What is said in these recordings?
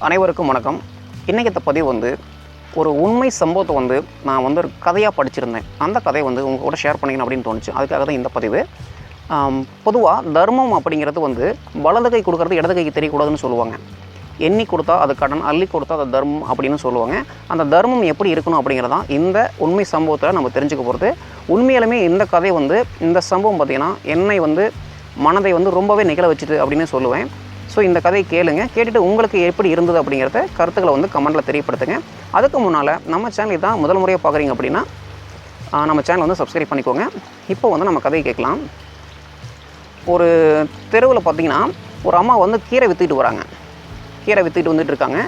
அனைவருக்கும் வணக்கம். இன்றைக்கி இந்த பதிவு ஒரு உண்மை சம்பவத்தை நான் ஒரு கதையாக படிச்சிருந்தேன். அந்த கதையை உங்கள் கூட ஷேர் பண்ணிக்கணும் அப்படின்னு தோணுச்சு. அதுக்காக தான் இந்த பதிவு. பொதுவாக தர்மம் அப்படிங்கிறது வலது கை கொடுக்குறது இடது கைக்கு தெரியக்கூடாதுன்னு சொல்லுவாங்க. எண்ணி கொடுத்தா அது கடன், அள்ளி கொடுத்தா அது தர்மம் அப்படின்னு சொல்லுவாங்க. அந்த தர்மம் எப்படி இருக்கணும் அப்படிங்கிறதான் இந்த உண்மை சம்பவத்தில் நம்ம தெரிஞ்சுக்க போகிறது. உண்மையிலுமே இந்த கதை இந்த சம்பவம் பார்த்திங்கன்னா என்னை மனதை ரொம்பவே நிகழ வச்சுது அப்படின்னு சொல்லுவேன். ஸோ இந்த கதையை கேட்டுட்டு உங்களுக்கு எப்படி இருந்தது அப்படிங்கிறத கருத்துக்களை கமெண்ட்டில் தெரியப்படுத்துங்க. அதுக்கு முன்னால் நம்ம சேனல் தான் முதல் முறையாக பார்க்குறீங்க அப்படின்னா நம்ம சேனலை சப்ஸ்கிரைப் பண்ணிக்கோங்க. இப்போ நம்ம கதையை கேட்கலாம். ஒரு தெருவில் பார்த்திங்கன்னா ஒரு அம்மா கீரை விற்றுக்கிட்டு வராங்க. கீரை விற்றுக்கிட்டு வந்துட்டு இருக்காங்க.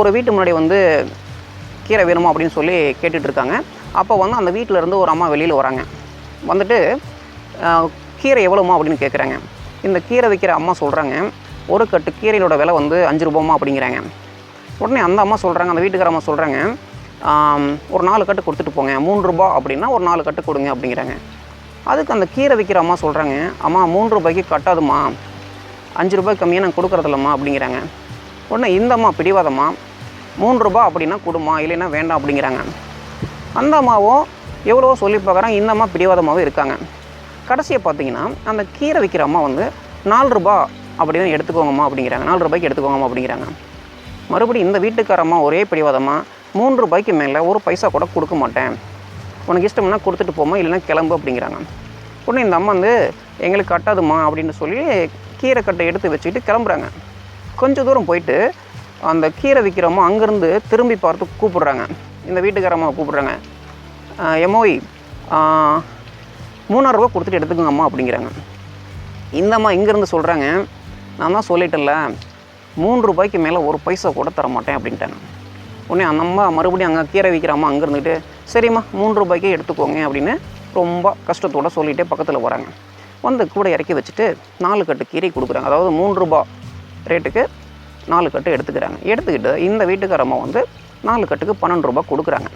ஒரு வீட்டு முன்னாடி கீரை வேணுமா அப்படின்னு சொல்லி கேட்டுட்ருக்காங்க. அப்போ அந்த வீட்டிலேருந்து ஒரு அம்மா வெளியில் வராங்க. வந்துட்டு கீரை எவ்வளோமா அப்படின்னு கேட்குறாங்க. இந்த கீரை விற்கிற அம்மா சொல்கிறாங்க, ஒரு கட்டு கீரையோட விலை 5 ரூபாமா அப்படிங்கிறாங்க. உடனே அந்த அம்மா சொல்கிறாங்க, அந்த வீட்டுக்கார அம்மா சொல்கிறாங்க, ஒரு 4 கட்டு கொடுத்துட்டு போங்க, 3 ரூபா அப்படின்னா ஒரு 4 கட்டு கொடுங்க அப்படிங்கிறாங்க. அதுக்கு அந்த கீரை விற்கிற அம்மா சொல்கிறாங்க, அம்மா 3 ரூபாய்க்கு கட்டாதுமா, 5 ரூபாய்க்கு கம்மியாக நான் கொடுக்குறதில்லம்மா அப்படிங்கிறாங்க. உடனே இந்த அம்மா பிடிவாதம்மா, 3 ரூபா அப்படின்னா கொடுமா, இல்லைன்னா வேண்டாம் அப்படிங்கிறாங்க. அந்த அம்மாவும் எவ்வளவோ சொல்லி பார்க்குறாங்க, இந்த அம்மா பிடிவாதமாகவே இருக்காங்க. கடைசியை பார்த்தீங்கன்னா அந்த கீரை விற்கிற அம்மா 4 ரூபா அப்படின்னு எடுத்துக்கோங்கம்மா அப்படிங்கிறாங்க. 4 ரூபாய்க்கு எடுத்துக்கோங்கம்மா அப்படிங்கிறாங்க. மறுபடியும் இந்த வீட்டுக்காரம்மா ஒரே பிடிவாதமாக, 3 ரூபாய்க்கு மேலே ஒரு பைசா கூட கொடுக்க மாட்டேன், உனக்கு இஷ்டம்னா கொடுத்துட்டு போமா, இல்லைன்னா கிளம்பு அப்படிங்கிறாங்க. உடனே இந்த அம்மா எங்களுக்கு கட்டாதுமா அப்படின்னு சொல்லி கீரை கட்டை எடுத்து வச்சுக்கிட்டு கிளம்புறாங்க. கொஞ்சம் தூரம் போயிட்டு அந்த கீரை விற்கிறம்மா அங்கேருந்து திரும்பி பார்த்து கூப்பிட்றாங்க. இந்த வீட்டுக்காரம்மா கூப்பிட்றாங்க, எமோய் 3,000 ரூபா கொடுத்துட்டு எடுத்துக்கோங்கம்மா அப்படிங்கிறாங்க. இந்த அம்மா இங்கேருந்து சொல்கிறாங்க, நான் தான் சொல்லிட்டேன்ல, 3 ரூபாய்க்கு மேலே ஒரு பைசா கூட தர மாட்டேன் அப்படின்ட்டாங்க. உடனே அந்த அம்மா மறுபடியும் அங்கே கீரை விற்கிறாம்மா அங்கே இருந்துட்டு, சரிம்மா 3 ரூபாய்க்கே எடுத்துக்கோங்க அப்படின்னு ரொம்ப கஷ்டத்தோடு சொல்லிகிட்டே பக்கத்தில் வராங்க. கூட இறக்கி வச்சுட்டு 4 கட்டு கீரை கொடுக்குறாங்க. அதாவது 3 ரூபா ரேட்டுக்கு 4 கட்டு எடுத்துக்கிட்டு இந்த வீட்டுக்காரம்மா 4 கட்டுக்கு 12 ரூபா கொடுக்குறாங்க.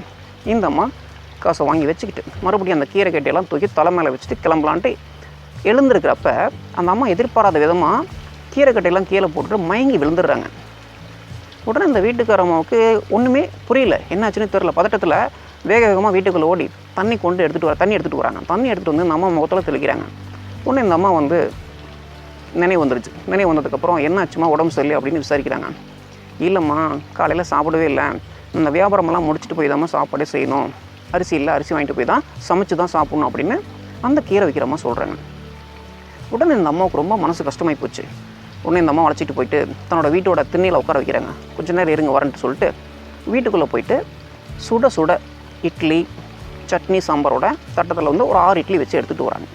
இந்த அம்மா காசை வாங்கி வச்சுக்கிட்டு மறுபடியும் அந்த கீரை கட்டையெல்லாம் தூக்கி தலை மேலே வச்சுட்டு கிளம்பலான்ட்டு எழுந்திருக்கிறப்ப அந்த அம்மா எதிர்பாராத விதமாக கீரை கட்டையெல்லாம் கீழே போட்டுட்டு மயங்கி விழுந்துடுறாங்க. உடனே இந்த வீட்டுக்காரம்மாவுக்கு ஒன்றுமே புரியல, என்னாச்சுன்னு தெரியல. பதட்டத்தில் வேக வேகமாக வீட்டுக்குள்ளே ஓடி தண்ணி எடுத்துகிட்டு வராங்க. தண்ணி எடுத்துகிட்டு இந்த அம்மா முகத்தில் தெளிக்கிறாங்க. உடனே இந்த அம்மா நினைவு வந்துருச்சு. நினைவு வந்ததுக்கப்புறம் என்னாச்சுமா, உடம்பு சரியில்லை அப்படின்னு விசாரிக்கிறாங்க. இல்லைம்மா, காலையில் சாப்பிடவே இல்லை, இந்த வியாபாரமெல்லாம் முடிச்சுட்டு போய் தான் சாப்பாடே செய்யணும், அரிசி இல்லை, அரிசி வாங்கிட்டு போய் தான் சமைச்சு தான் சாப்பிட்ணும் அப்படின்னு அந்த கீரை விற்கிறம்மா சொல்கிறாங்க. உடனே இந்த அம்மாவுக்கு ரொம்ப மனசு கஷ்டமாகி போச்சு. உடனே இந்த அம்மா அழைச்சிட்டு போயிட்டு தன்னோட வீட்டோட திண்ணையில் உட்கார வைக்கிறாங்க. கொஞ்சம் நேரம் இருங்க வரேன்ட்டு சொல்லிட்டு வீட்டுக்குள்ளே போயிட்டு சுட சுட இட்லி, சட்னி, சாம்பாரோட தட்டத்தில் ஒரு 6 இட்லி வச்சு எடுத்துகிட்டு வராங்க.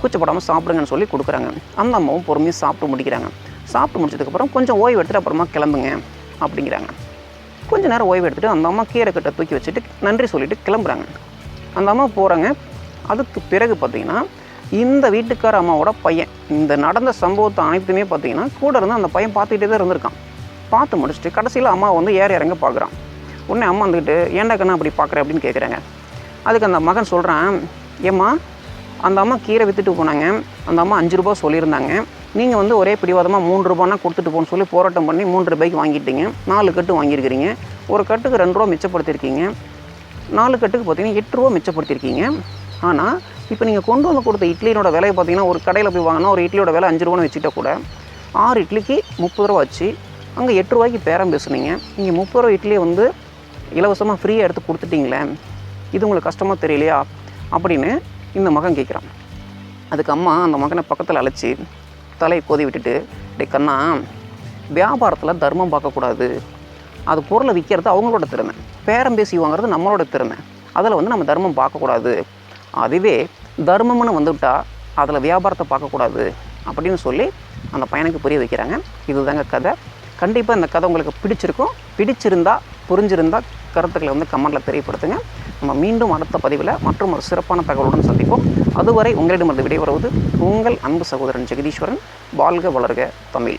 கூச்சப்படாமல் சாப்பிடுங்கன்னு சொல்லி கொடுக்குறாங்க. அந்த அம்மாவும் பொறுமையாக சாப்பிட்டு முடிக்கிறாங்க. சாப்பிட்டு முடிச்சதுக்கப்புறம் கொஞ்சம் ஓய்வு எடுத்துகிட்டு அப்புறமா கிளம்புங்க அப்படிங்கிறாங்க. கொஞ்சம் நேரம் ஓய்வு எடுத்துகிட்டு அந்த அம்மா கீரை கட்டை தூக்கி வச்சுட்டு நன்றி சொல்லிவிட்டு கிளம்புறாங்க. அந்த அம்மா போகிறாங்க. அதுக்கு பிறகு பார்த்திங்கன்னா இந்த வீட்டுக்கார அம்மாவோட பையன் இந்த நடந்த சம்பவத்தை அனைத்துமே பார்த்திங்கன்னா கூட இருந்து அந்த பையன் பார்த்துக்கிட்டே தான் இருந்திருக்கான். பார்த்து முடிச்சுட்டு கடைசியில் அம்மா ஏற இறங்க பார்க்குறான். உடனே அம்மா ஏன்டா கண்ணா அப்படி பார்க்குறேன் அப்படின்னு கேட்குறாங்க. அதுக்கு அந்த மகன் சொல்கிறான், ஏம்மா அந்த அம்மா கீரை விற்றுட்டு போனாங்க, அந்த அம்மா 5 ரூபா சொல்லியிருந்தாங்க, நீங்கள் ஒரே பிடிவாதமாக 3 ரூபானா கொடுத்துட்டு போகணுன்னு சொல்லி போராட்டம் பண்ணி 3 ரூபாய்க்கு வாங்கிட்டீங்க, 4 கட்டு வாங்கியிருக்கிறீங்க, ஒரு கட்டுக்கு 2 ரூபா மிச்சப்படுத்தியிருக்கீங்க, 4 கட்டுக்கு பார்த்தீங்கன்னா 8 ரூபா மிச்சப்படுத்தியிருக்கீங்க. ஆனால் இப்போ நீங்கள் கொண்டு வந்து கொடுத்த இட்லியோட விலையை பார்த்தீங்கன்னா ஒரு கடையில் போய் வாங்கினா ஒரு இட்லியோட விலை 5 ரூபான்னு வச்சுட்டா கூட 6 இட்லிக்கு 30 ரூபா வச்சு அங்கே 8 ரூபாய்க்கு பேரம் பேசுனீங்க, நீங்கள் 30 ரூபா இட்லியை இலவசமாக ஃப்ரீயாக எடுத்து கொடுத்துட்டீங்களே, இது உங்களுக்கு கஷ்டமாக தெரியலையா அப்படின்னு இந்த மகன் கேட்குறான். அதுக்கு அம்மா அந்த மகனை பக்கத்தில் அழைச்சி தலையை கோதி விட்டுட்டு, டே கண்ணா, வியாபாரத்தில் தர்மம் பார்க்கக்கூடாது, அது பொருளை விற்கிறது அவங்களோட திறமை, பேரம் பேசி வாங்கிறது நம்மளோட திறமை, அதில் நம்ம தர்மம் பார்க்கக்கூடாது, அதுவே தர்மம்னு வந்துவிட்டால் அதில் வியாபாரத்தை பார்க்கக்கூடாது அப்படின்னு சொல்லி அந்த பையனுக்கு புரிய வைக்கிறாங்க. இதுதாங்க கதை. கண்டிப்பாக இந்த கதை உங்களுக்கு பிடிச்சிருந்தா புரிஞ்சிருந்தா கருத்துக்களை கமெண்ட்டில் தெரியப்படுத்துங்க. நம்ம மீண்டும் அடுத்த பதிவில் மற்றும் ஒரு சிறப்பான தகவலுடன் சந்திப்போம். அதுவரை உங்களிடமிருந்து விடைபெறுவது உங்கள் அன்பு சகோதரன் ஜெகதீஸ்வரன். வாழ்க வளர்க தமிழ்.